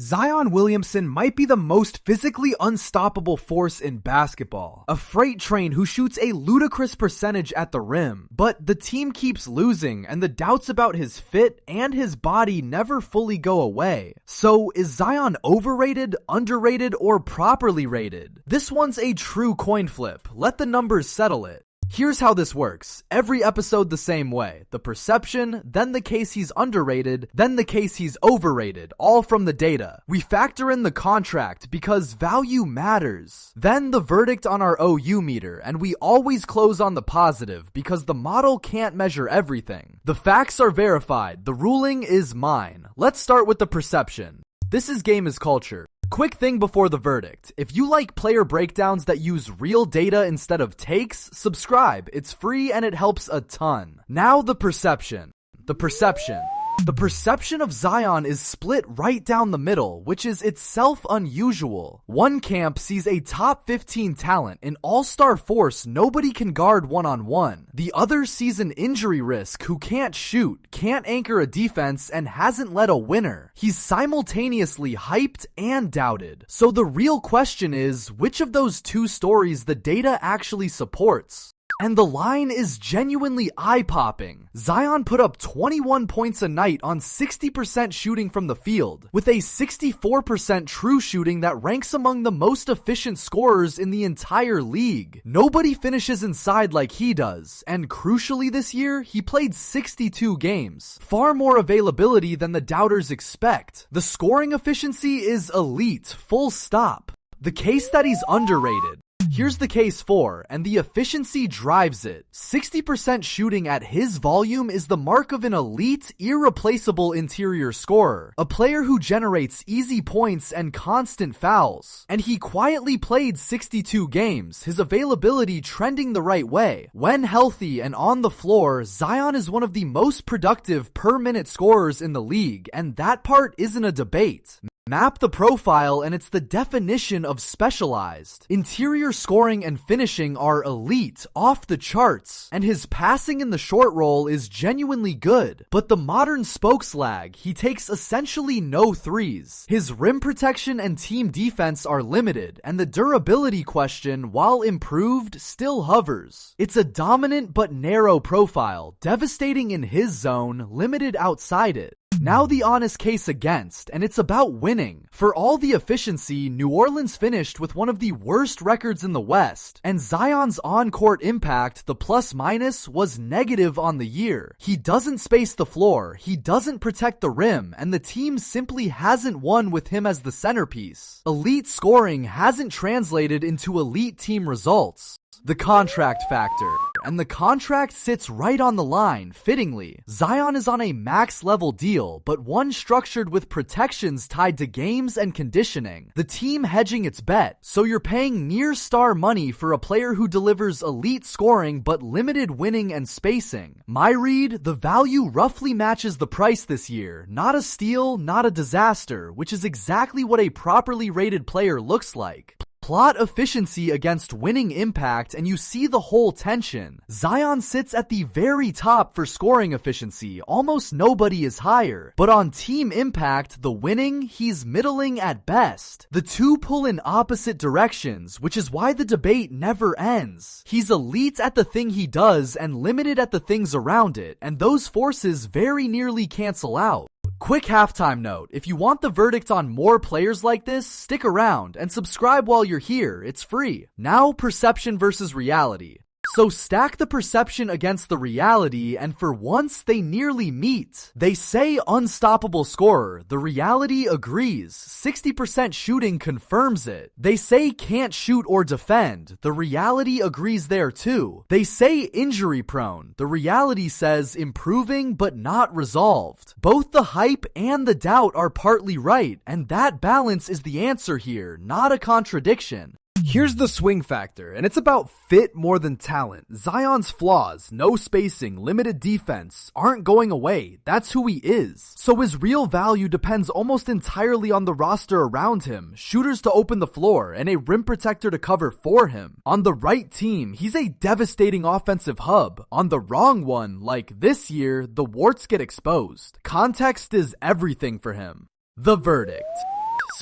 Zion Williamson might be the most physically unstoppable force in basketball. A freight train who shoots a ludicrous percentage at the rim. But the team keeps losing, and the doubts about his fit and his body never fully go away. So is Zion overrated, underrated, or properly rated? This one's a true coin flip. Let the numbers settle it. Here's how this works. Every episode the same way. The perception, then the case he's underrated, then the case he's overrated, all from the data. We factor in the contract because value matters. Then the verdict on our OU meter, and we always close on the positive because the model can't measure everything. The facts are verified. The ruling is mine. Let's start with the perception. This is Game is Culture. Quick thing before the verdict. If you like player breakdowns that use real data instead of takes, subscribe. It's free and it helps a ton. Now the perception. The perception of Zion is split right down the middle, which is itself unusual. One camp sees a top 15 talent, an all-star force nobody can guard one-on-one. The other sees an injury risk who can't shoot, can't anchor a defense, and hasn't led a winner. He's simultaneously hyped and doubted. So the real question is, which of those two stories the data actually supports? And the line is genuinely eye-popping. Zion put up 21 points a night on 60% shooting from the field, with a 64% true shooting that ranks among the most efficient scorers in the entire league. Nobody finishes inside like he does, and crucially this year, he played 62 games. Far more availability than the doubters expect. The scoring efficiency is elite, full stop. The case that he's underrated. Here's the case for, and the efficiency drives it. 60% shooting at his volume is the mark of an elite, irreplaceable interior scorer. A player who generates easy points and constant fouls. And he quietly played 62 games, his availability trending the right way. When healthy and on the floor, Zion is one of the most productive per-minute scorers in the league, and that part isn't a debate. Map the profile and it's the definition of specialized. Interior scoring and finishing are elite, off the charts, and his passing in the short roll is genuinely good. But the modern spokes lag, he takes essentially no threes. His rim protection and team defense are limited, and the durability question, while improved, still hovers. It's a dominant but narrow profile, devastating in his zone, limited outside it. Now the honest case against, and it's about winning. For all the efficiency, New Orleans finished with one of the worst records in the West, and Zion's on-court impact, the plus-minus, was negative on the year. He doesn't space the floor, he doesn't protect the rim, and the team simply hasn't won with him as the centerpiece. Elite scoring hasn't translated into elite team results. The contract factor. And the contract sits right on the line, fittingly. Zion is on a max level deal, but one structured with protections tied to games and conditioning. The team hedging its bet, so you're paying near star money for a player who delivers elite scoring but limited winning and spacing. My read, the value roughly matches the price this year. Not a steal, not a disaster, which is exactly what a properly rated player looks like. Plot efficiency against winning impact and you see the whole tension. Zion sits at the very top for scoring efficiency, almost nobody is higher. But on team impact, the winning, he's middling at best. The two pull in opposite directions, which is why the debate never ends. He's elite at the thing he does and limited at the things around it, and those forces very nearly cancel out. Quick halftime note, if you want the verdict on more players like this, stick around and subscribe while you're here, it's free. Now perception versus reality. So stack the perception against the reality, and for once they nearly meet. They say unstoppable scorer, the reality agrees. 60% shooting confirms it. They say can't shoot or defend, the reality agrees there too. They say injury prone, the reality says improving but not resolved. Both the hype and the doubt are partly right, and that balance is the answer here, not a contradiction. Here's the swing factor, and it's about fit more than talent. Zion's flaws, no spacing, limited defense, aren't going away. That's who he is. So his real value depends almost entirely on the roster around him, shooters to open the floor, and a rim protector to cover for him. On the right team, he's a devastating offensive hub. On the wrong one, like this year, the warts get exposed. Context is everything for him. The verdict.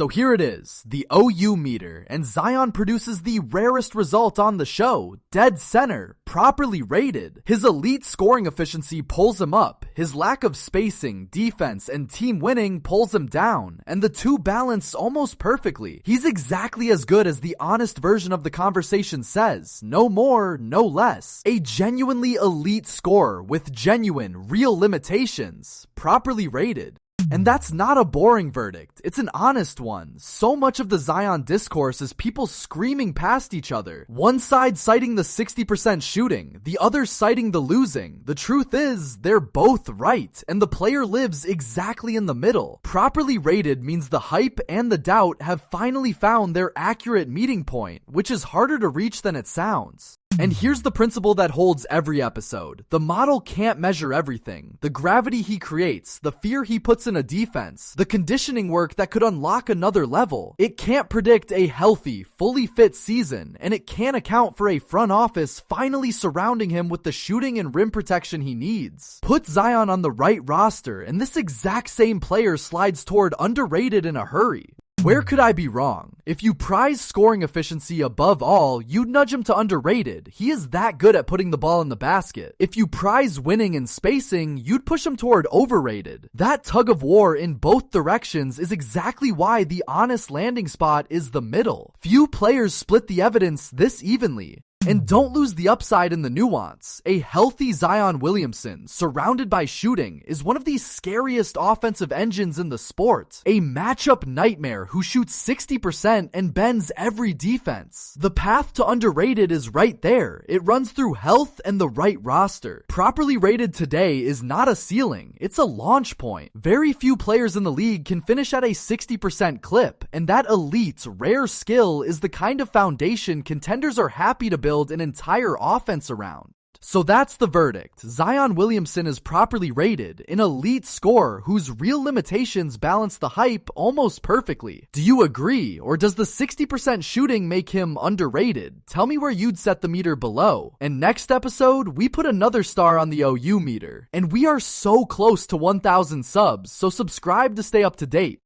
So here it is, the OU meter, and Zion produces the rarest result on the show, dead center, properly rated. His elite scoring efficiency pulls him up, his lack of spacing, defense, and team winning pulls him down, and the two balance almost perfectly. He's exactly as good as the honest version of the conversation says, no more, no less. A genuinely elite scorer with genuine, real limitations, properly rated. And that's not a boring verdict, it's an honest one. So much of the Zion discourse is people screaming past each other. One side citing the 60% shooting, the other citing the losing. The truth is, they're both right, and the player lives exactly in the middle. Properly rated means the hype and the doubt have finally found their accurate meeting point, which is harder to reach than it sounds. And here's the principle that holds every episode. The model can't measure everything. The gravity he creates, the fear he puts in a defense, the conditioning work that could unlock another level. It can't predict a healthy, fully fit season, and it can't account for a front office finally surrounding him with the shooting and rim protection he needs. Put Zion on the right roster, and this exact same player slides toward underrated in a hurry. Where could I be wrong? If you prize scoring efficiency above all, you'd nudge him to underrated. He is that good at putting the ball in the basket. If you prize winning and spacing, you'd push him toward overrated. That tug of war in both directions is exactly why the honest landing spot is the middle. Few players split the evidence this evenly. And don't lose the upside in the nuance. A healthy Zion Williamson, surrounded by shooting, is one of the scariest offensive engines in the sport. A matchup nightmare who shoots 60% and bends every defense. The path to underrated is right there. It runs through health and the right roster. Properly rated today is not a ceiling, it's a launch point. Very few players in the league can finish at a 60% clip, and that elite, rare skill is the kind of foundation contenders are happy to build an entire offense around. So that's the verdict. Zion Williamson is properly rated, an elite scorer whose real limitations balance the hype almost perfectly. Do you agree, or does the 60% shooting make him underrated? Tell me where you'd set the meter below. And next episode, we put another star on the OU meter. And we are so close to 1,000 subs, so subscribe to stay up to date.